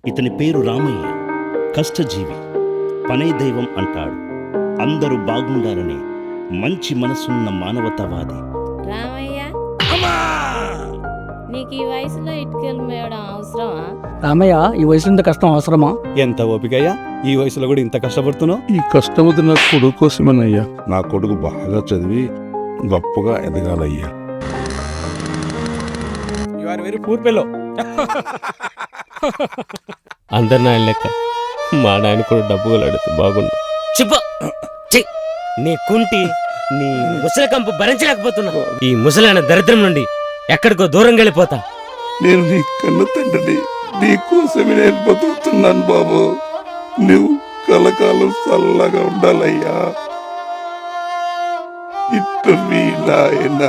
ఇతని పేరు రామయ్య. కష్టజీవి, పనే దైవం అంటాడు. అందరూ బాగుండాలనే మంచి మనసున్న మానవతావాది. రామయ్య, నీకు ఈ వయసులో ఇటుకలు మేయడం అవసరమా? రామయ్య, ఈ వయసులో ఇంత కష్టం అవసరమా? ఎంత ఓపికయ్యా, ఈ వయసులో కూడా ఇంత కష్టపడుతున్నావు. ఈ కష్టమది నా కొడుకు కోసమేనయ్యా. నా కొడుకు బాగా చదివి గొప్పగా ఎదగాలయ్యా. You are very poor fellow. అందరి నాయన లెక్క మా నాయన కూడా డబ్బు గలాడితే బాగుండు. చెప్పు నీ కుంటి నీ ముసలి కంపు భరించలేకపోతున్నా. ఈ ముసలైన దరిద్రం నుండి ఎక్కడికో దూరం వెళ్ళిపోతా. నేను నీ కన్న తండ్రిని, నీ కోసమే నేను బతుకుతున్నాను బాబు. నువ్వు కలకాలం చల్లగా ఉండాలయ్యా. ఇట్టు మీ నాయన.